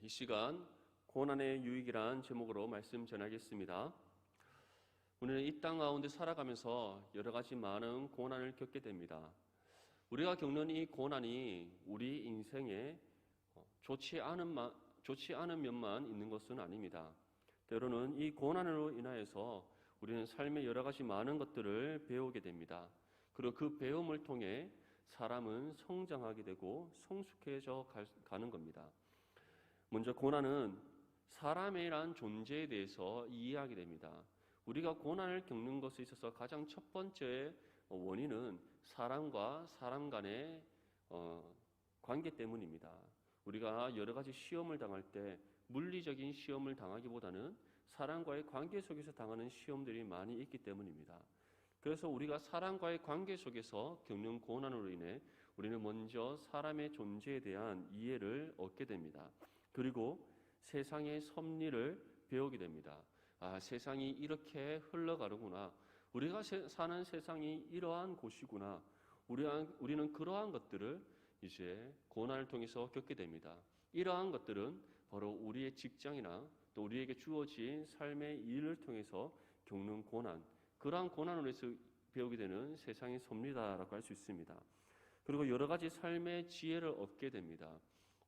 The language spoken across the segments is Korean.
이 시간 고난의 유익이란 제목으로 말씀 전하겠습니다. 우리는 이 땅 가운데 살아가면서 여러 가지 많은 고난을 겪게 됩니다. 우리가 겪는 이 고난이 우리 인생에 좋지 않은 면만 있는 것은 아닙니다. 때로는 이 고난으로 인하여서 우리는 삶의 여러 가지 많은 것들을 배우게 됩니다. 그리고 그 배움을 통해 사람은 성장하게 되고 성숙해져 가는 겁니다. 먼저 고난은 사람이란 존재에 대해서 이해하게 됩니다. 우리가 고난을 겪는 것에 있어서 가장 첫 번째 원인은 사람과 사람 간의 관계 때문입니다. 우리가 여러 가지 시험을 당할 때 물리적인 시험을 당하기보다는 사람과의 관계 속에서 당하는 시험들이 많이 있기 때문입니다. 그래서 우리가 사람과의 관계 속에서 겪는 고난으로 인해 우리는 먼저 사람의 존재에 대한 이해를 얻게 됩니다. 그리고 세상의 섭리를 배우게 됩니다. 세상이 이렇게 흘러가는구나. 우리가 사는 세상이 이러한 곳이구나. 우리는 그러한 것들을 이제 고난을 통해서 겪게 됩니다. 이러한 것들은 바로 우리의 직장이나 또 우리에게 주어진 삶의 일을 통해서 겪는 고난, 그러한 고난으로 해서 배우게 되는 세상의 섭리다라고 할 수 있습니다. 그리고 여러 가지 삶의 지혜를 얻게 됩니다.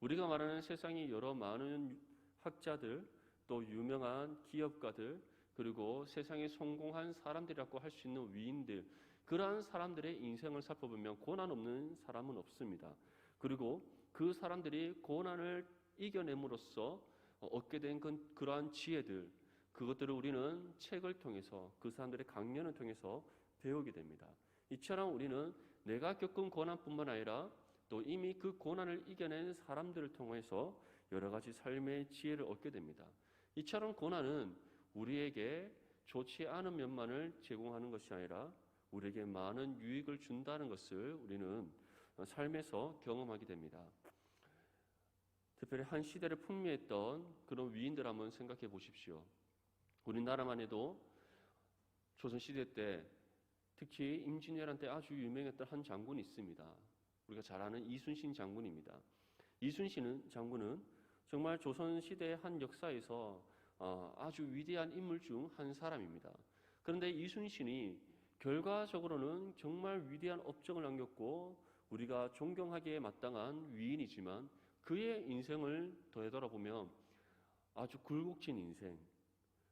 우리가 말하는 세상이 여러 많은 학자들, 또 유명한 기업가들, 그리고 세상에 성공한 사람들이라고 할 수 있는 위인들, 그러한 사람들의 인생을 살펴보면 고난 없는 사람은 없습니다. 그리고 그 사람들이 고난을 이겨냄으로써 얻게 된 그러한 지혜들, 그것들을 우리는 책을 통해서, 그 사람들의 강연을 통해서 배우게 됩니다. 이처럼 우리는 내가 겪은 고난뿐만 아니라 또 이미 그 고난을 이겨낸 사람들을 통해서 여러 가지 삶의 지혜를 얻게 됩니다. 이처럼 고난은 우리에게 좋지 않은 면만을 제공하는 것이 아니라 우리에게 많은 유익을 준다는 것을 우리는 삶에서 경험하게 됩니다. 특별히 한 시대를 풍미했던 그런 위인들 한번 생각해 보십시오. 우리나라만 해도 조선시대 때 특히 임진왜란 때 아주 유명했던 한 장군이 있습니다. 우리가 잘 아는 이순신 장군입니다. 이순신 장군은 정말 조선시대의 한 역사에서 아주 위대한 인물 중 한 사람입니다. 그런데 이순신이 결과적으로는 정말 위대한 업적을 남겼고 우리가 존경하기에 마땅한 위인이지만 그의 인생을 되돌아보면 아주 굴곡진 인생,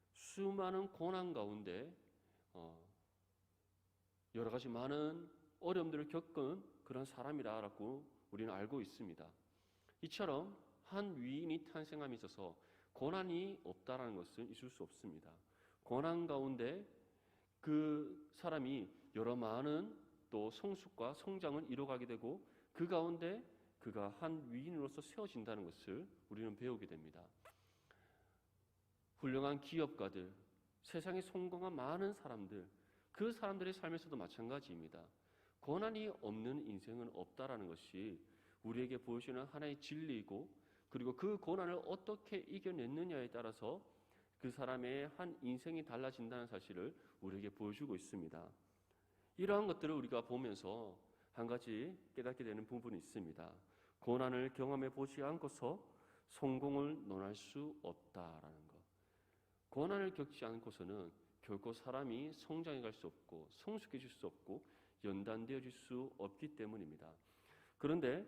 수많은 고난 가운데 여러 가지 많은 어려움들을 겪은 그런 사람이라고 우리는 알고 있습니다. 이처럼 한 위인이 탄생함에 있어서 고난이 없다라는 것은 있을 수 없습니다. 고난 가운데 그 사람이 여러 많은 또 성숙과 성장을 이뤄가게 되고 그 가운데 그가 한 위인으로서 세워진다는 것을 우리는 배우게 됩니다. 훌륭한 기업가들, 세상에 성공한 많은 사람들, 그 사람들의 삶에서도 마찬가지입니다. 고난이 없는 인생은 없다라는 것이 우리에게 보여주는 하나의 진리이고 그리고 그 고난을 어떻게 이겨냈느냐에 따라서 그 사람의 한 인생이 달라진다는 사실을 우리에게 보여주고 있습니다. 이러한 것들을 우리가 보면서 한 가지 깨닫게 되는 부분이 있습니다. 고난을 경험해 보지 않고서 성공을 논할 수 없다라는 것. 고난을 겪지 않고서는 결코 사람이 성장해 갈 수 없고 성숙해질 수 없고 연단되어질 수 없기 때문입니다. 그런데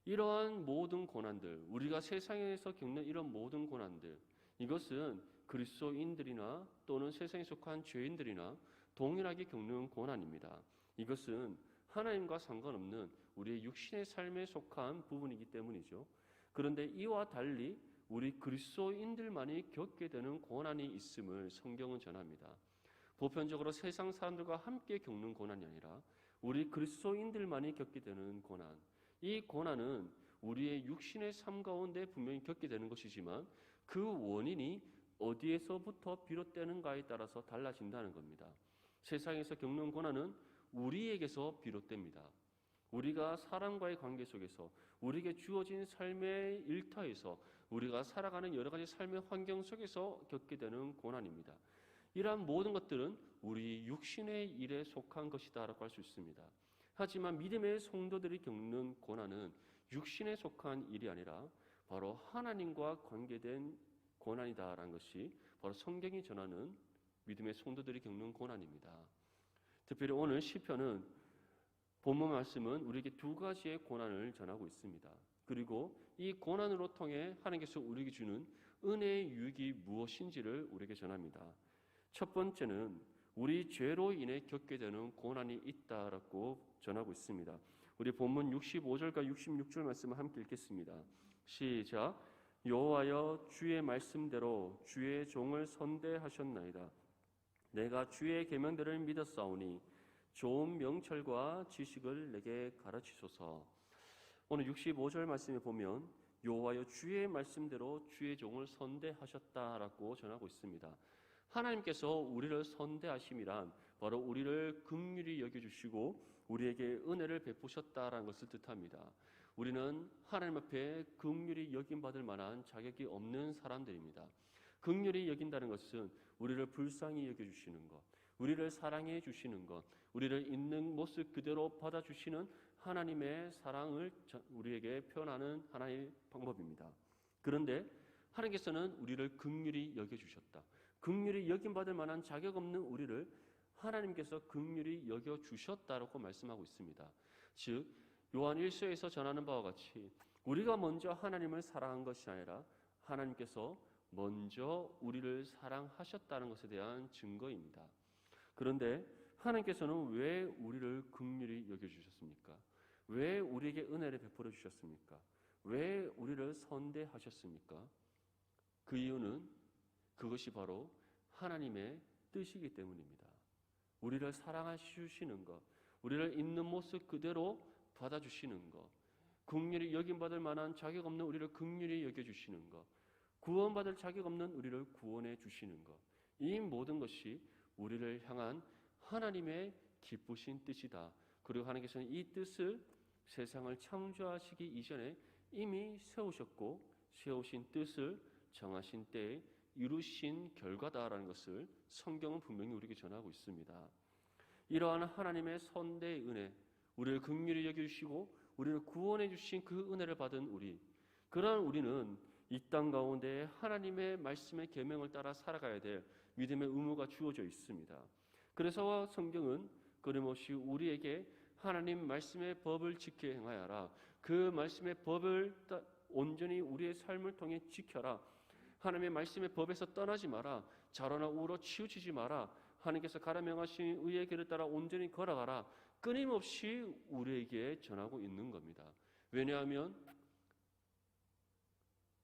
이러한 모든 고난들, 우리가 세상에서 겪는 이런 모든 고난들, 이것은 그리스도인들이나 또는 세상에 속한 죄인들이나 동일하게 겪는 고난입니다. 이것은 하나님과 상관없는 우리의 육신의 삶에 속한 부분이기 때문이죠. 그런데 이와 달리 우리 그리스도인들만이 겪게 되는 고난이 있음을 성경은 전합니다. 보편적으로 세상 사람들과 함께 겪는 고난이 아니라 우리 그리스도인들만이 겪게 되는 고난, 이 고난은 우리의 육신의 삶 가운데 분명히 겪게 되는 것이지만 그 원인이 어디에서부터 비롯되는가에 따라서 달라진다는 겁니다. 세상에서 겪는 고난은 우리에게서 비롯됩니다. 우리가 사람과의 관계 속에서 우리에게 주어진 삶의 일터에서 우리가 살아가는 여러 가지 삶의 환경 속에서 겪게 되는 고난입니다. 이러한 모든 것들은 우리 육신의 일에 속한 것이다라고 할 수 있습니다. 하지만 믿음의 성도들이 겪는 고난은 육신에 속한 일이 아니라 바로 하나님과 관계된 고난이다라는 것이 바로 성경이 전하는 믿음의 성도들이 겪는 고난입니다. 특별히 오늘 시편은 본문 말씀은 우리에게 두 가지의 고난을 전하고 있습니다. 그리고 이 고난으로 통해 하나님께서 우리에게 주는 은혜의 유익이 무엇인지를 우리에게 전합니다. 첫 번째는 우리 죄로 인해 겪게 되는 고난이 있다라고 전하고 있습니다. 우리 본문 65절과 66절 말씀을 함께 읽겠습니다. 시작. 여호와여 주의 말씀대로 주의 종을 선대하셨나이다. 내가 주의 계명들을 믿었사오니 좋은 명철과 지식을 내게 가르치소서. 오늘 65절 말씀에 보면 여호와여 주의 말씀대로 주의 종을 선대하셨다라고 전하고 있습니다. 하나님께서 우리를 선대하심이란 바로 우리를 긍휼히 여겨주시고 우리에게 은혜를 베푸셨다라는 것을 뜻합니다. 우리는 하나님 앞에 긍휼히 여김받을 만한 자격이 없는 사람들입니다. 긍휼히 여긴다는 것은 우리를 불쌍히 여겨주시는 것, 우리를 사랑해 주시는 것, 우리를 있는 모습 그대로 받아주시는 하나님의 사랑을 우리에게 표현하는 하나의 방법입니다. 그런데 하나님께서는 우리를 긍휼히 여겨주셨다. 긍휼히 여김받을 만한 자격 없는 우리를 하나님께서 긍휼히 여겨주셨다라고 말씀하고 있습니다. 즉 요한 1서에서 전하는 바와 같이 우리가 먼저 하나님을 사랑한 것이 아니라 하나님께서 먼저 우리를 사랑하셨다는 것에 대한 증거입니다. 그런데 하나님께서는 왜 우리를 긍휼히 여겨주셨습니까? 왜 우리에게 은혜를 베풀어 주셨습니까? 왜 우리를 선대하셨습니까? 그 이유는 그것이 바로 하나님의 뜻이기 때문입니다. 우리를 사랑하시는 것, 우리를 있는 모습 그대로 받아주시는 것, 긍휼히 여김받을 만한 자격 없는 우리를 긍휼히 여겨주시는 것, 구원받을 자격 없는 우리를 구원해 주시는 것, 이 모든 것이 우리를 향한 하나님의 기쁘신 뜻이다. 그리고 하나님께서는 이 뜻을 세상을 창조하시기 이전에 이미 세우셨고 세우신 뜻을 정하신 때에 이루신 결과다라는 것을 성경은 분명히 우리에게 전하고 있습니다. 이러한 하나님의 선대의 은혜, 우리를 긍휼히 여겨주시고 우리를 구원해 주신 그 은혜를 받은 우리, 그러한 우리는 이 땅 가운데 하나님의 말씀의 계명을 따라 살아가야 될 믿음의 의무가 주어져 있습니다. 그래서 성경은 끊임없이 우리에게 하나님 말씀의 법을 지켜 행하여라, 그 말씀의 법을 온전히 우리의 삶을 통해 지켜라, 하나님의 말씀의 법에서 떠나지 마라, 좌로나 우로 치우치지 마라, 하나님께서 가라 명하신 의의 길을 따라 온전히 걸어가라, 끊임없이 우리에게 전하고 있는 겁니다. 왜냐하면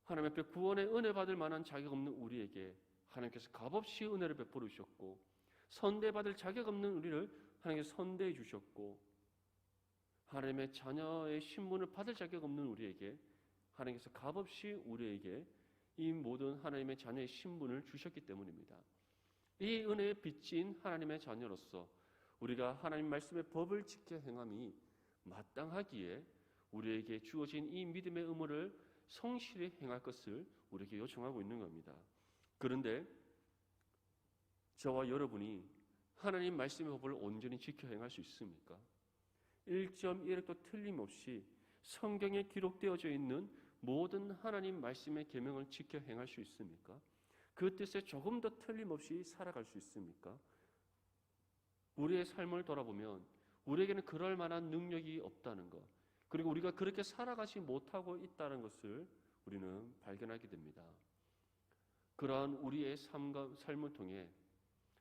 하나님 앞에 구원의 은혜 받을 만한 자격 없는 우리에게 하나님께서 값없이 은혜를 베풀어 주셨고, 선대받을 자격 없는 우리를 하나님께서 선대해 주셨고, 하나님의 자녀의 신분을 받을 자격 없는 우리에게 하나님께서 값없이 우리에게 이 모든 하나님의 자녀의 신분을 주셨기 때문입니다. 이 은혜에 빚진 하나님의 자녀로서 우리가 하나님 말씀의 법을 지켜 행함이 마땅하기에 우리에게 주어진 이 믿음의 의무를 성실히 행할 것을 우리에게 요청하고 있는 겁니다. 그런데 저와 여러분이 하나님 말씀의 법을 온전히 지켜 행할 수 있습니까? 1.1획도 틀림없이 성경에 기록되어져 있는 모든 하나님 말씀의 계명을 지켜 행할 수 있습니까? 그 뜻에 조금 더 틀림없이 살아갈 수 있습니까? 우리의 삶을 돌아보면 우리에게는 그럴 만한 능력이 없다는 것, 그리고 우리가 그렇게 살아가지 못하고 있다는 것을 우리는 발견하게 됩니다. 그러한 우리의 삶을 통해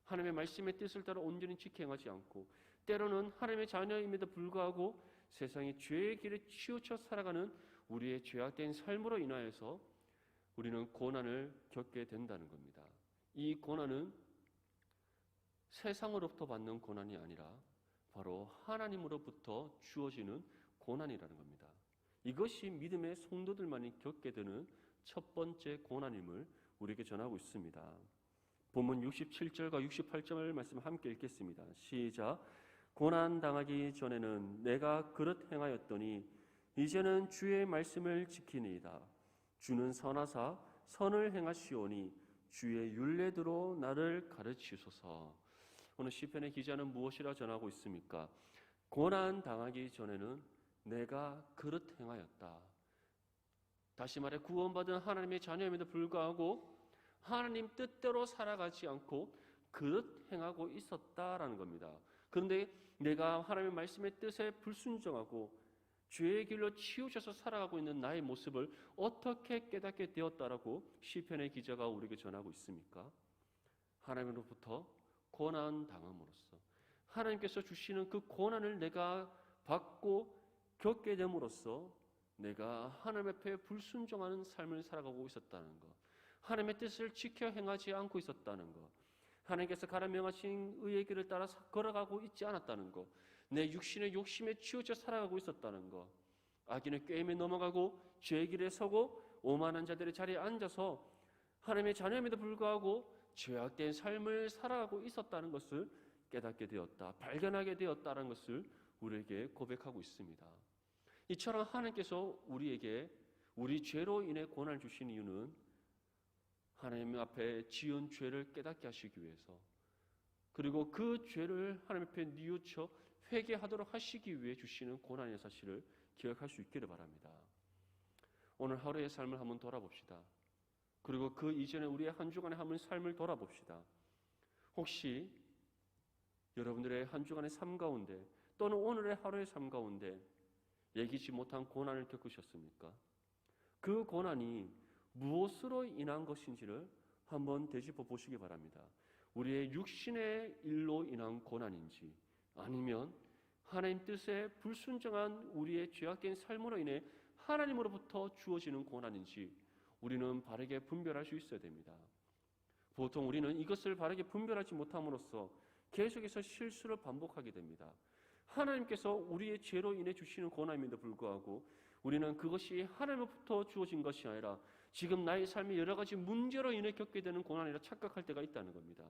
하나님의 말씀의 뜻을 따라 온전히 지켜 행하지 않고, 때로는 하나님의 자녀임에도 불구하고 세상의 죄의 길에 치우쳐 살아가는 우리의 죄악된 삶으로 인하여서 우리는 고난을 겪게 된다는 겁니다. 이 고난은 세상으로부터 받는 고난이 아니라 바로 하나님으로부터 주어지는 고난이라는 겁니다. 이것이 믿음의 성도들만이 겪게 되는 첫 번째 고난임을 우리에게 전하고 있습니다. 본문 67절과 68절 말씀 함께 읽겠습니다. 시작. 고난 당하기 전에는 내가 그릇 행하였더니 이제는 주의 말씀을 지키니이다. 주는 선하사 선을 행하시오니 주의 율례대로 나를 가르치소서. 오늘 시편의 기자는 무엇이라 전하고 있습니까? 고난 당하기 전에는 내가 그릇 행하였다. 다시 말해 구원받은 하나님의 자녀임에도 불구하고 하나님 뜻대로 살아가지 않고 그릇 행하고 있었다라는 겁니다. 그런데 내가 하나님의 말씀의 뜻에 불순종하고 죄의 길로 치우쳐서 살아가고 있는 나의 모습을 어떻게 깨닫게 되었다라고 시편의 기자가 우리에게 전하고 있습니까? 하나님으로부터 고난 당함으로써 하나님께서 주시는 그 고난을 내가 받고 겪게 됨으로써 내가 하나님 앞에 불순종하는 삶을 살아가고 있었다는 것, 하나님의 뜻을 지켜 행하지 않고 있었다는 것, 하나님께서 가라 명하신 의의 길을 따라 걸어가고 있지 않았다는 것, 내 육신의 욕심에 치우쳐 살아가고 있었다는 것, 악인의 꾀임에 넘어가고 죄의 길에 서고 오만한 자들의 자리에 앉아서 하나님의 자녀임에도 불구하고 죄악된 삶을 살아가고 있었다는 것을 깨닫게 되었다, 발견하게 되었다는 것을 우리에게 고백하고 있습니다. 이처럼 하나님께서 우리에게 우리 죄로 인해 고난을 주신 이유는 하나님 앞에 지은 죄를 깨닫게 하시기 위해서, 그리고 그 죄를 하나님 앞에 뉘우쳐 회개하도록 하시기 위해 주시는 고난의 사실을 기억할 수 있기를 바랍니다. 오늘 하루의 삶을 한번 돌아봅시다. 그리고 그 이전에 우리의 한 주간의 한번 삶을 돌아봅시다. 혹시 여러분들의 한 주간의 삶 가운데 또는 오늘의 하루의 삶 가운데 예기치 못한 고난을 겪으셨습니까? 그 고난이 무엇으로 인한 것인지를 한번 되짚어 보시기 바랍니다. 우리의 육신의 일로 인한 고난인지, 아니면 하나님 뜻에 불순종한 우리의 죄악된 삶으로 인해 하나님으로부터 주어지는 고난인지 우리는 바르게 분별할 수 있어야 됩니다. 보통 우리는 이것을 바르게 분별하지 못함으로써 계속해서 실수를 반복하게 됩니다. 하나님께서 우리의 죄로 인해 주시는 고난임에도 불구하고 우리는 그것이 하나님으로부터 주어진 것이 아니라 지금 나의 삶의 여러 가지 문제로 인해 겪게 되는 고난이라 착각할 때가 있다는 겁니다.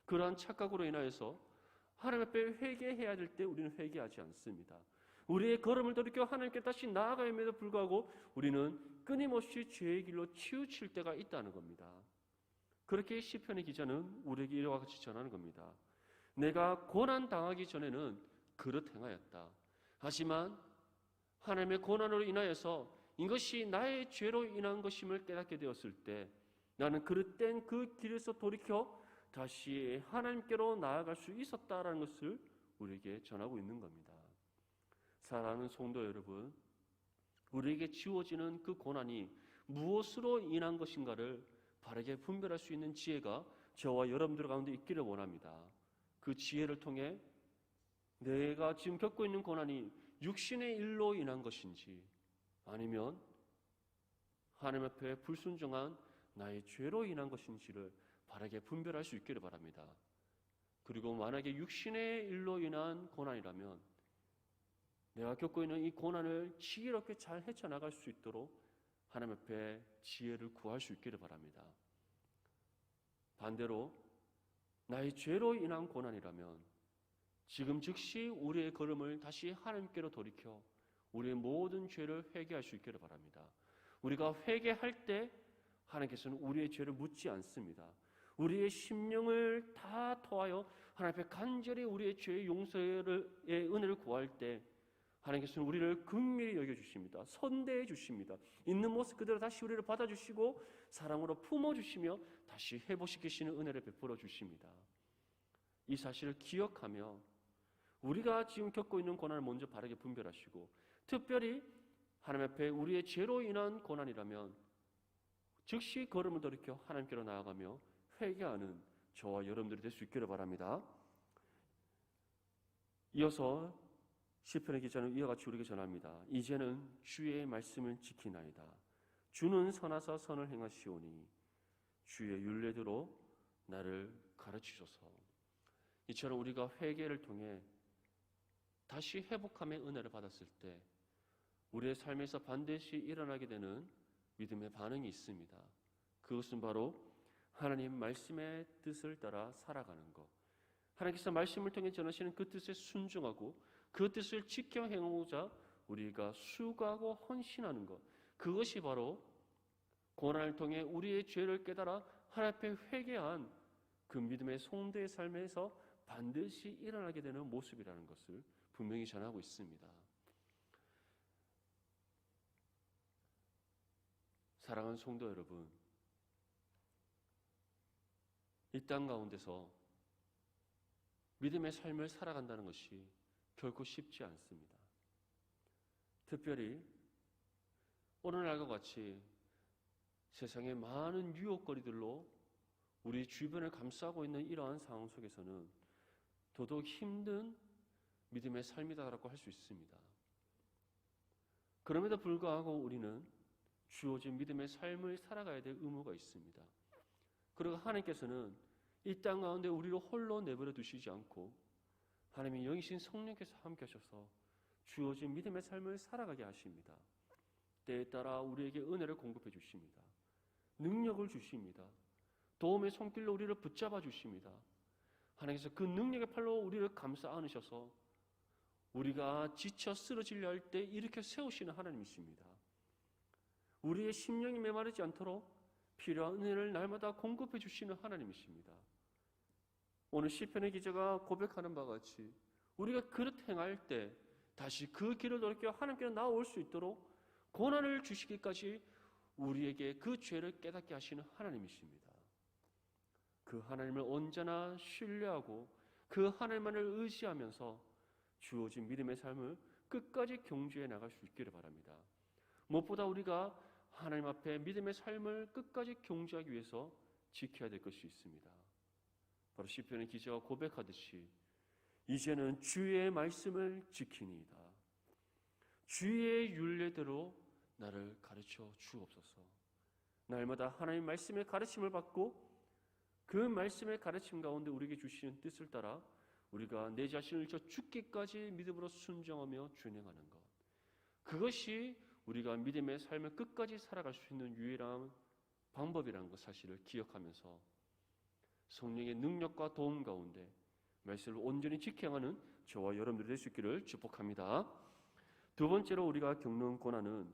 그러한 착각으로 인하여서 하나님 앞에 회개해야 될 때 우리는 회개하지 않습니다. 우리의 걸음을 돌이켜 하나님께 다시 나아감에도 불구하고 우리는 끊임없이 죄의 길로 치우칠 때가 있다는 겁니다. 그렇게 시편의 기자는 우리에게 이와 같이 전하는 겁니다. 내가 고난 당하기 전에는 그릇 행하였다. 하지만 하나님의 고난으로 인하여서 이것이 나의 죄로 인한 것임을 깨닫게 되었을 때 나는 그릇된 그 길에서 돌이켜 다시 하나님께로 나아갈 수 있었다라는 것을 우리에게 전하고 있는 겁니다. 사랑하는 성도 여러분, 우리에게 지워지는 그 고난이 무엇으로 인한 것인가를 바르게 분별할 수 있는 지혜가 저와 여러분들 가운데 있기를 원합니다. 그 지혜를 통해 내가 지금 겪고 있는 고난이 육신의 일로 인한 것인지 아니면 하나님 앞에 불순종한 나의 죄로 인한 것인지를 바르게 분별할 수 있기를 바랍니다. 그리고 만약에 육신의 일로 인한 고난이라면 내가 겪고 있는 이 고난을 지혜롭게 잘 헤쳐나갈 수 있도록 하나님 앞에 지혜를 구할 수 있기를 바랍니다. 반대로 나의 죄로 인한 고난이라면 지금 즉시 우리의 걸음을 다시 하나님께로 돌이켜 우리의 모든 죄를 회개할 수 있기를 바랍니다. 우리가 회개할 때 하나님께서는 우리의 죄를 묻지 않습니다. 우리의 심령을 다 토하여 하나님 앞에 간절히 우리의 죄의 용서의 은혜를 구할 때 하나님께서는 우리를 긍휼히 여겨주십니다. 선대해 주십니다. 있는 모습 그대로 다시 우리를 받아주시고 사랑으로 품어주시며 다시 회복시키시는 은혜를 베풀어 주십니다. 이 사실을 기억하며 우리가 지금 겪고 있는 고난을 먼저 바르게 분별하시고 특별히 하나님 앞에 우리의 죄로 인한 고난이라면 즉시 걸음을 돌이켜 하나님께로 나아가며 회개하는 저와 여러분들이 될 수 있기를 바랍니다. 이어서 시편의 기자는 이와 같이 우리에게 전합니다. 이제는 주의 말씀을 지키나이다. 주는 선하사 선을 행하시오니 주의 율례대로 나를 가르치소서. 이처럼 우리가 회개를 통해 다시 회복함의 은혜를 받았을 때 우리의 삶에서 반드시 일어나게 되는 믿음의 반응이 있습니다. 그것은 바로 하나님 말씀의 뜻을 따라 살아가는 것, 하나님께서 말씀을 통해 전하시는 그 뜻에 순종하고 그 뜻을 지켜 행하고자 우리가 수고하고 헌신하는 것, 그것이 바로 고난을 통해 우리의 죄를 깨달아 하나님 앞에 회개한 그 믿음의 성도의 삶에서 반드시 일어나게 되는 모습이라는 것을 분명히 전하고 있습니다. 사랑하는 성도 여러분, 이 땅 가운데서 믿음의 삶을 살아간다는 것이 결코 쉽지 않습니다. 특별히 오늘날과 같이 세상의 많은 유혹거리들로 우리 주변을 감싸고 있는 이러한 상황 속에서는 더더욱 힘든 믿음의 삶이다라고 할 수 있습니다. 그럼에도 불구하고 우리는 주어진 믿음의 삶을 살아가야 될 의무가 있습니다. 그리고 하나님께서는 이 땅 가운데 우리를 홀로 내버려 두시지 않고 하나님의 영이신 성령께서 함께 하셔서 주어진 믿음의 삶을 살아가게 하십니다. 때에 따라 우리에게 은혜를 공급해 주십니다. 능력을 주십니다. 도움의 손길로 우리를 붙잡아 주십니다. 하나님께서 그 능력의 팔로 우리를 감싸 안으셔서 우리가 지쳐 쓰러지려 할 때 일으켜 세우시는 하나님이십니다. 우리의 심령이 메마르지 않도록 필요한 은혜를 날마다 공급해 주시는 하나님이십니다. 오늘 시편의 기자가 고백하는 바와 같이 우리가 그릇 행할 때 다시 그 길을 돌이켜 하나님께로 나올 수 있도록 고난을 주시기까지 우리에게 그 죄를 깨닫게 하시는 하나님이십니다. 그 하나님을 언제나 신뢰하고 그 하나님만을 의지하면서 주어진 믿음의 삶을 끝까지 경주해 나갈 수 있기를 바랍니다. 무엇보다 우리가 하나님 앞에 믿음의 삶을 끝까지 경주하기 위해서 지켜야 될 것이 있습니다. 바로 시편의 기자가 고백하듯이 이제는 주의 말씀을 지키니이다. 주의 율례대로 나를 가르쳐 주옵소서. 날마다 하나님 말씀의 가르침을 받고 그 말씀의 가르침 가운데 우리에게 주시는 뜻을 따라 우리가 내 자신을 저 죽기까지 믿음으로 순종하며 준행하는 것, 그것이 우리가 믿음의 삶을 끝까지 살아갈 수 있는 유일한 방법이라는 것 사실을 기억하면서 성령의 능력과 도움 가운데 말씀을 온전히 지켜가는 저와 여러분들이 될 수 있기를 축복합니다. 두 번째로 우리가 겪는 고난은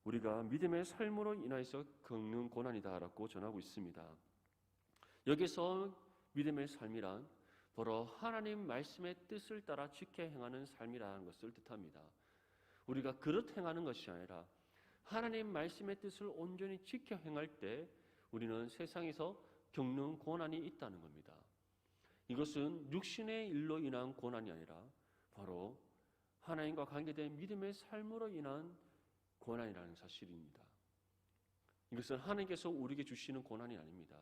우리가 믿음의 삶으로 인하여서 겪는 고난이다라고 전하고 있습니다. 여기서 믿음의 삶이란 바로 하나님 말씀의 뜻을 따라 지켜 행하는 삶이라는 것을 뜻합니다. 우리가 그릇 행하는 것이 아니라 하나님 말씀의 뜻을 온전히 지켜 행할 때 우리는 세상에서 겪는 고난이 있다는 겁니다. 이것은 육신의 일로 인한 고난이 아니라 바로 하나님과 관계된 믿음의 삶으로 인한 고난이라는 사실입니다. 이것은 하나님께서 우리에게 주시는 고난이 아닙니다.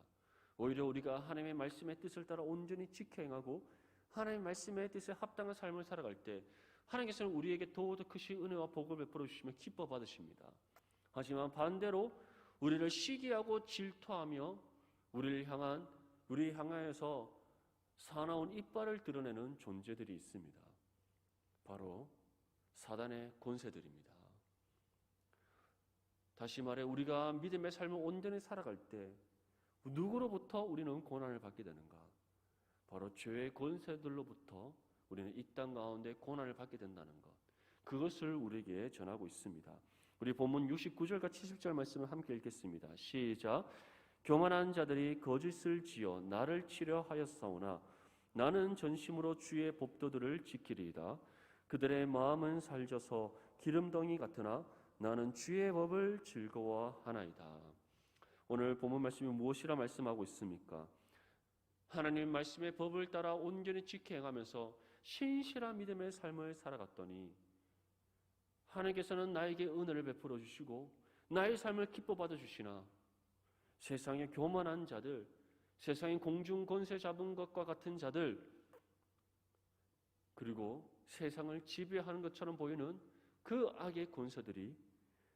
오히려 우리가 하나님의 말씀의 뜻을 따라 온전히 지켜 행하고 하나님의 말씀의 뜻에 합당한 삶을 살아갈 때 하나님께서는 우리에게 더욱더 크신 은혜와 복을 베풀어 주시며 기뻐 받으십니다. 하지만 반대로 우리를 시기하고 질투하며 우리를 향하여서 사나운 이빨을 드러내는 존재들이 있습니다. 바로 사단의 권세들입니다. 다시 말해 우리가 믿음의 삶을 온전히 살아갈 때 누구로부터 우리는 고난을 받게 되는가? 바로 죄의 권세들로부터 우리는 이 땅 가운데 고난을 받게 된다는 것, 그것을 우리에게 전하고 있습니다. 우리 본문 69절과 70절 말씀을 함께 읽겠습니다. 시작. 교만한 자들이 거짓을 지어 나를 치려 하였사오나 나는 전심으로 주의 법도들을 지키리이다. 그들의 마음은 살져서 기름덩이 같으나 나는 주의 법을 즐거워하나이다. 오늘 본문 말씀이 무엇이라 말씀하고 있습니까? 하나님 말씀의 법을 따라 온전히 지켜 행하면서 신실한 믿음의 삶을 살아갔더니 하나님께서는 나에게 은혜를 베풀어 주시고 나의 삶을 기뻐 받아 주시나 세상의 교만한 자들, 세상의 공중 권세 잡은 것과 같은 자들, 그리고 세상을 지배하는 것처럼 보이는 그 악의 권세들이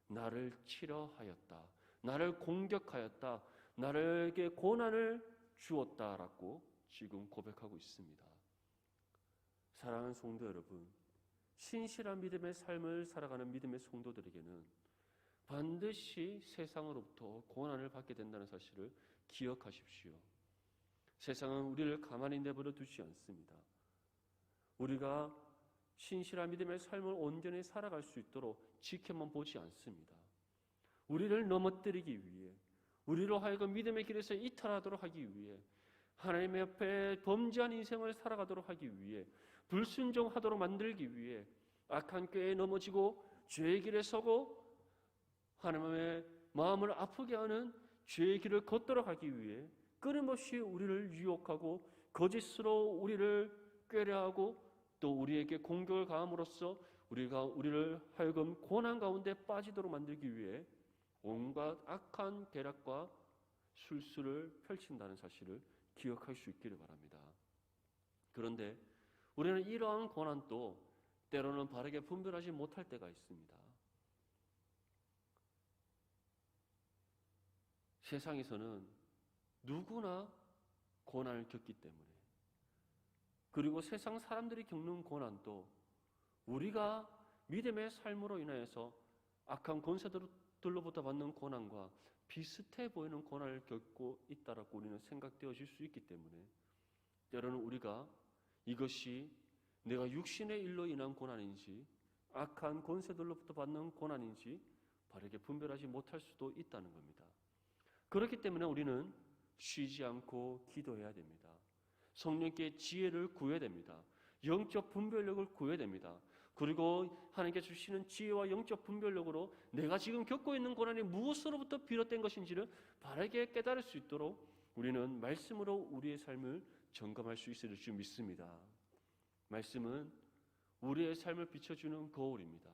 나를 치려 하였다, 나를 공격하였다, 나에게 고난을 주었다라고 지금 고백하고 있습니다. 사랑하는 성도 여러분, 신실한 믿음의 삶을 살아가는 믿음의 성도들에게는 반드시 세상으로부터 고난을 받게 된다는 사실을 기억하십시오. 세상은 우리를 가만히 내버려 두지 않습니다. 우리가 신실한 믿음의 삶을 온전히 살아갈 수 있도록 지켜만 보지 않습니다. 우리를 넘어뜨리기 위해, 우리로 하여금 믿음의 길에서 이탈하도록 하기 위해, 하나님의 앞에 범죄한 인생을 살아가도록 하기 위해, 불순종하도록 만들기 위해 악한 꾀에 넘어지고 죄의 길에 서고 하나님의 마음을 아프게 하는 죄의 길을 걷도록 하기 위해 끊임없이 우리를 유혹하고 거짓으로 우리를 꾀려하고 또 우리에게 공격을 가함으로써 우리를 하여금 고난 가운데 빠지도록 만들기 위해 온갖 악한 계략과 술수를 펼친다는 사실을 기억할 수 있기를 바랍니다. 그런데 우리는 이러한 고난도 때로는 바르게 분별하지 못할 때가 있습니다. 세상에서는 누구나 고난을 겪기 때문에, 그리고 세상 사람들이 겪는 고난도 우리가 믿음의 삶으로 인하여서 악한 권세들로부터 받는 고난과 비슷해 보이는 고난을 겪고 있다라고 우리는 생각되어질 수 있기 때문에 때로는 우리가 이것이 내가 육신의 일로 인한 고난인지 악한 권세들로부터 받는 고난인지 바르게 분별하지 못할 수도 있다는 겁니다. 그렇기 때문에 우리는 쉬지 않고 기도해야 됩니다. 성령께 지혜를 구해야 됩니다. 영적 분별력을 구해야 됩니다. 그리고 하나님께 주시는 지혜와 영적 분별력으로 내가 지금 겪고 있는 고난이 무엇으로부터 비롯된 것인지를 바르게 깨달을 수 있도록 우리는 말씀으로 우리의 삶을 점검할 수 있을 줄 믿습니다. 말씀은 우리의 삶을 비춰주는 거울입니다.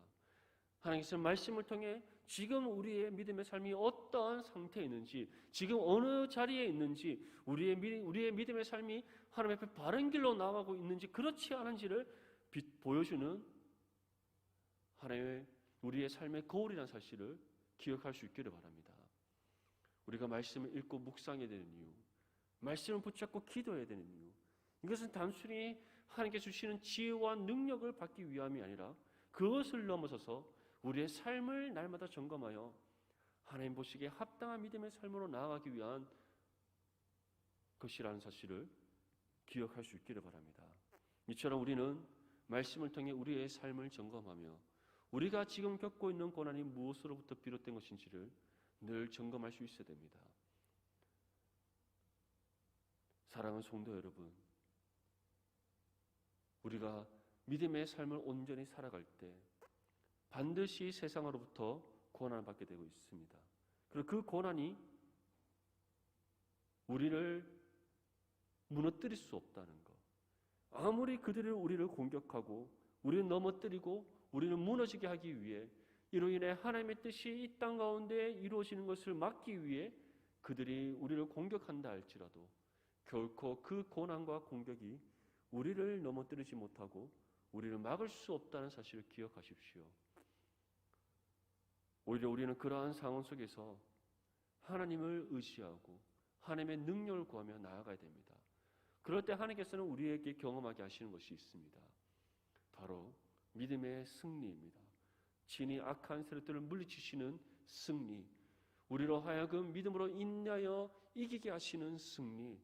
하나님께서는 말씀을 통해 지금 우리의 믿음의 삶이 어떠한 상태에 있는지, 지금 어느 자리에 있는지, 우리의 믿음의 삶이 하나님 앞에 바른 길로 나아가고 있는지 그렇지 않은지를 보여주는 하나님의 우리의 삶의 거울이라는 사실을 기억할 수 있기를 바랍니다. 우리가 말씀을 읽고 묵상해야 되는 이유, 말씀을 붙잡고 기도해야 되는 이유, 이것은 단순히 하나님께 주시는 지혜와 능력을 받기 위함이 아니라 그것을 넘어서서 우리의 삶을 날마다 점검하여 하나님 보시기에 합당한 믿음의 삶으로 나아가기 위한 것이라는 사실을 기억할 수 있기를 바랍니다. 이처럼 우리는 말씀을 통해 우리의 삶을 점검하며 우리가 지금 겪고 있는 고난이 무엇으로부터 비롯된 것인지를 늘 점검할 수 있어야 됩니다. 사랑하는 성도 여러분, 우리가 믿음의 삶을 온전히 살아갈 때 반드시 세상으로부터 고난을 받게 되고 있습니다. 그리고 그 고난이 우리를 무너뜨릴 수 없다는 것. 아무리 그들이 우리를 공격하고 우리를 넘어뜨리고 우리를 무너지게 하기 위해 이로 인해 하나님의 뜻이 이 땅 가운데 이루어지는 것을 막기 위해 그들이 우리를 공격한다 할지라도 결코 그 고난과 공격이 우리를 넘어뜨리지 못하고 우리를 막을 수 없다는 사실을 기억하십시오. 오히려 우리는 그러한 상황 속에서 하나님을 의지하고 하나님의 능력을 구하며 나아가야 됩니다. 그럴 때 하나님께서는 우리에게 경험하게 하시는 것이 있습니다. 바로 믿음의 승리입니다. 진히 악한 세력들을 물리치시는 승리, 우리로 하여금 믿음으로 인하여 이기게 하시는 승리,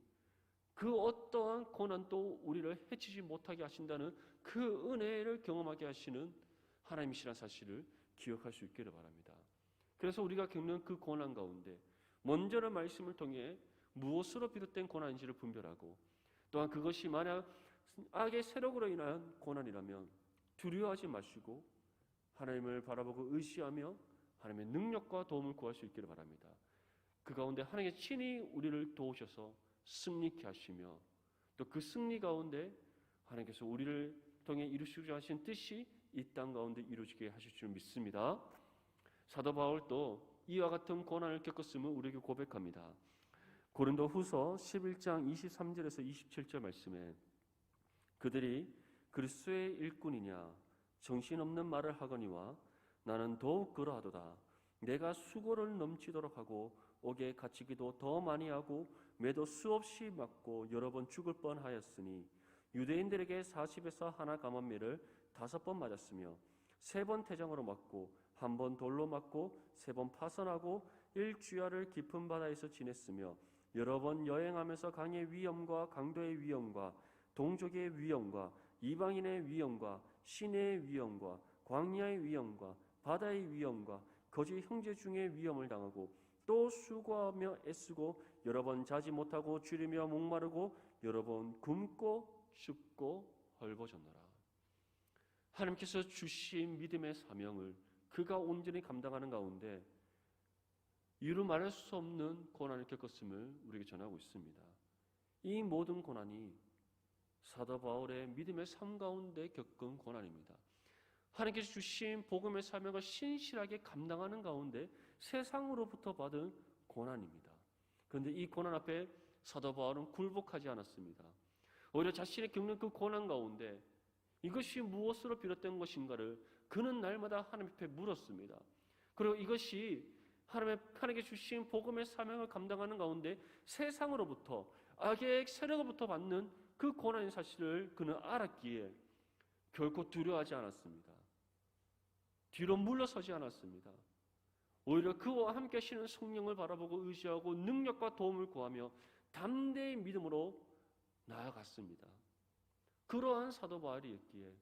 그 어떠한 고난도 우리를 해치지 못하게 하신다는 그 은혜를 경험하게 하시는 하나님이시라는 사실을 기억할 수 있기를 바랍니다. 그래서 우리가 겪는 그 고난 가운데 먼저는 말씀을 통해 무엇으로 비롯된 고난인지를 분별하고, 또한 그것이 만약 악의 세력으로 인한 고난이라면 두려워하지 마시고 하나님을 바라보고 의지하며 하나님의 능력과 도움을 구할 수 있기를 바랍니다. 그 가운데 하나님의 친히 우리를 도우셔서 승리케 하시며 또 그 승리 가운데 하나님께서 우리를 통해 이루시고자 하신 뜻이 이 땅 가운데 이루어지게 하실 줄 믿습니다. 사도 바울도 이와 같은 고난을 겪었음을 우리에게 고백합니다. 고린도후서 11장 23절에서 27절 말씀에 그들이 그리스도의 일꾼이냐 정신없는 말을 하거니와 나는 더욱 그러하도다. 내가 수고를 넘치도록 하고 옥에 갇히기도 더 많이 하고 매도 수없이 맞고 여러 번 죽을 뻔하였으니 유대인들에게 40에서 하나 감한매를 5번 맞았으며 3번 태장으로 맞고 1번 돌로 맞고 3번 파선하고 1주야를 깊은 바다에서 지냈으며 여러 번 여행하면서 강의 위험과 강도의 위험과 동족의 위험과 이방인의 위험과 시내의 위험과 광야의 위험과 바다의 위험과 거짓 형제 중의 위험을 당하고 또 수고하며 애쓰고 여러 번 자지 못하고 주리며 목마르고 여러 번 굶고 춥고 헐벗었노라. 하나님께서 주신 믿음의 사명을 그가 온전히 감당하는 가운데 이루 말할 수 없는 고난을 겪었음을 우리에게 전하고 있습니다. 이 모든 고난이 사도 바울의 믿음의 삶 가운데 겪은 고난입니다. 하나님께서 주신 복음의 사명을 신실하게 감당하는 가운데 세상으로부터 받은 고난입니다. 그런데 이 고난 앞에 사도 바울은 굴복하지 않았습니다. 오히려 자신이 겪는 그 고난 가운데 이것이 무엇으로 비롯된 것인가를 그는 날마다 하나님 앞에 물었습니다. 그리고 이것이 하나님께 주신 복음의 사명을 감당하는 가운데 세상으로부터 악의 세력으로부터 받는 그 고난의 사실을 그는 알았기에 결코 두려워하지 않았습니다. 뒤로 물러서지 않았습니다. 오히려 그와 함께 하시는 성령을 바라보고 의지하고 능력과 도움을 구하며 담대히 믿음으로 나아갔습니다. 그러한 사도 바울이었기에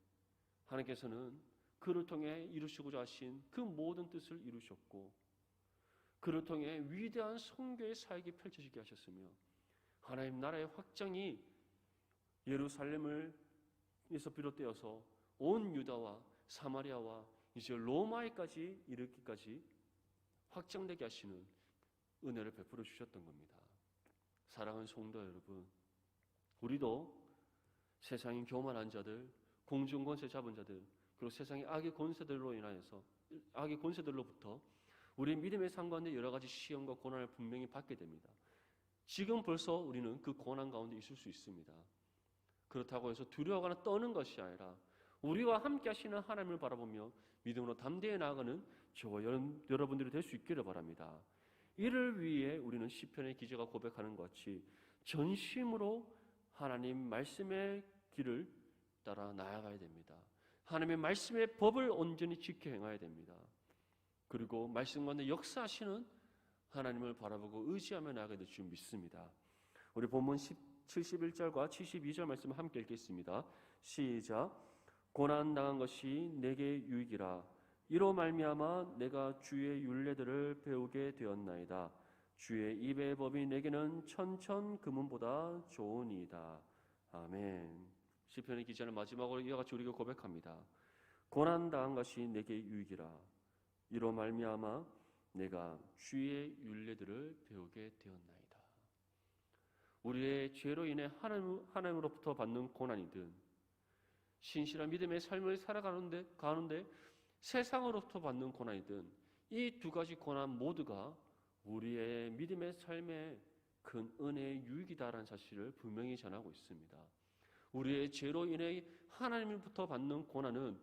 하나님께서는 그를 통해 이루시고자 하신 그 모든 뜻을 이루셨고 그를 통해 위대한 선교의 사역이 펼쳐지게 하셨으며 하나님 나라의 확장이 예루살렘에서 비롯되어서 온 유다와 사마리아와 이제 로마에까지 이르기까지 확장되게 하시는 은혜를 베풀어 주셨던 겁니다. 사랑하는 성도 여러분, 우리도 세상의 교만한 자들, 공중 권세 잡은 자들, 그리고 세상의 악의 권세들로부터 우리 믿음의 삶 가운데 여러 가지 시험과 고난을 분명히 받게 됩니다. 지금 벌써 우리는 그 고난 가운데 있을 수 있습니다. 그렇다고 해서 두려워하거나 떠는 것이 아니라 우리와 함께 하시는 하나님을 바라보며 믿음으로 담대히 나아가는 저와 여러분들이 될 수 있기를 바랍니다. 이를 위해 우리는 시편의 기자가 고백하는 것 같이 전심으로 하나님 말씀의 길을 따라 나아가야 됩니다. 하나님의 말씀의 법을 온전히 지켜 행해야 됩니다. 그리고 말씀 가운데 역사하시는 하나님을 바라보고 의지하며 나아가야 될 줄 믿습니다. 우리 본문 71절과 72절 말씀을 함께 읽겠습니다. 시작. 고난당한 것이 내게 유익이라. 이로 말미암아 내가 주의 율례들을 배우게 되었나이다. 주의 입의 법이 내게는 천천 금은보다 좋으니이다. 아멘. 시편의 기자는 마지막으로 이와 같이 우리에게 고백합니다. 고난당한 것이 내게 유익이라. 이로 말미암아 내가 주의 율례들을 배우게 되었나이다. 우리의 죄로 인해 하나님으로부터 받는 고난이든 신실한 믿음의 삶을 살아가는데 세상으로부터 받는 고난이든 이 두 가지 고난 모두가 우리의 믿음의 삶에 큰 은혜의 유익이다라는 사실을 분명히 전하고 있습니다. 우리의 죄로 인해 하나님으로부터 받는 고난은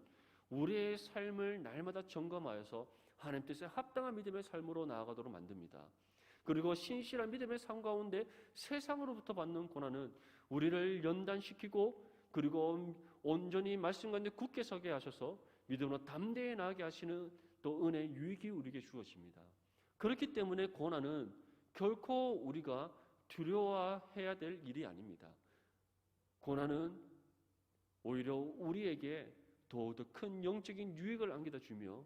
우리의 삶을 날마다 점검하여서 하나님 뜻에 합당한 믿음의 삶으로 나아가도록 만듭니다. 그리고 신실한 믿음의 삶 가운데 세상으로부터 받는 고난은 우리를 연단시키고 그리고 온전히 말씀 가운데 굳게 서게 하셔서 믿음으로 담대히 나아가게 하시는 또 은혜의 유익이 우리에게 주어집니다. 그렇기 때문에 고난은 결코 우리가 두려워해야 될 일이 아닙니다. 고난은 오히려 우리에게 더욱더 큰 영적인 유익을 안겨다 주며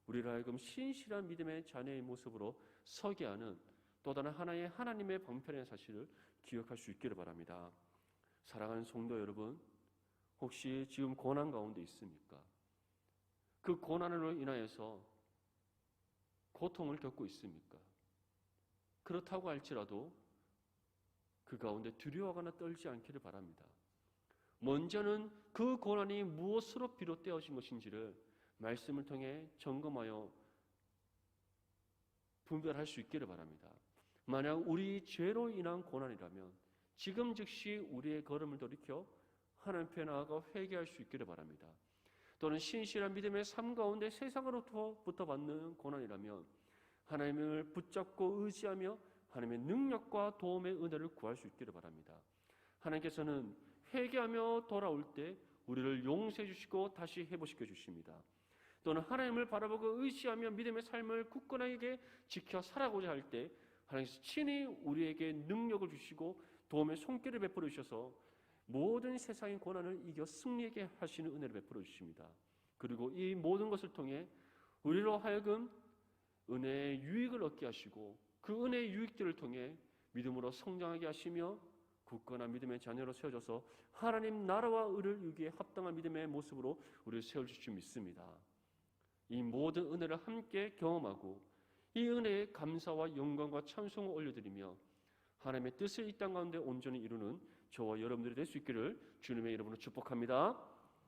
우리를 하여금 신실한 믿음의 자녀의 모습으로 서게 하는 또 다른 하나의 하나님의 방편의 사실을 기억할 수 있기를 바랍니다. 사랑하는 성도 여러분, 혹시 지금 고난 가운데 있습니까? 그 고난으로 인하여서 고통을 겪고 있습니까? 그렇다고 할지라도 그 가운데 두려워하거나 떨지 않기를 바랍니다. 먼저는 그 고난이 무엇으로 비롯되어진 것인지를 말씀을 통해 점검하여 분별할 수 있기를 바랍니다. 만약 우리 죄로 인한 고난이라면 지금 즉시 우리의 걸음을 돌이켜 하나님 앞에 나아가 회개할 수 있기를 바랍니다. 또는 신실한 믿음의 삶 가운데 세상으로부터 받는 고난이라면 하나님을 붙잡고 의지하며 하나님의 능력과 도움의 은혜를 구할 수 있기를 바랍니다. 하나님께서는 회개하며 돌아올 때 우리를 용서해 주시고 다시 회복시켜 주십니다. 또는 하나님을 바라보고 의지하며 믿음의 삶을 굳건하게 지켜 살아가고자 할 때 하나님께서 친히 우리에게 능력을 주시고 도움의 손길을 베풀어 주셔서 모든 세상의 고난을 이겨 승리하게 하시는 은혜를 베풀어 주십니다. 그리고 이 모든 것을 통해 우리로 하여금 은혜의 유익을 얻게 하시고 그 은혜의 유익들을 통해 믿음으로 성장하게 하시며 굳건한 믿음의 자녀로 세워져서 하나님 나라와 의를 이루기에 합당한 믿음의 모습으로 우리를 세워주실 줄 믿습니다. 이 모든 은혜를 함께 경험하고 이 은혜에 감사와 영광과 찬송을 올려드리며 하나님의 뜻을 이 땅 가운데 온전히 이루는 저와 여러분들이 될 수 있기를 주님의 이름으로 축복합니다.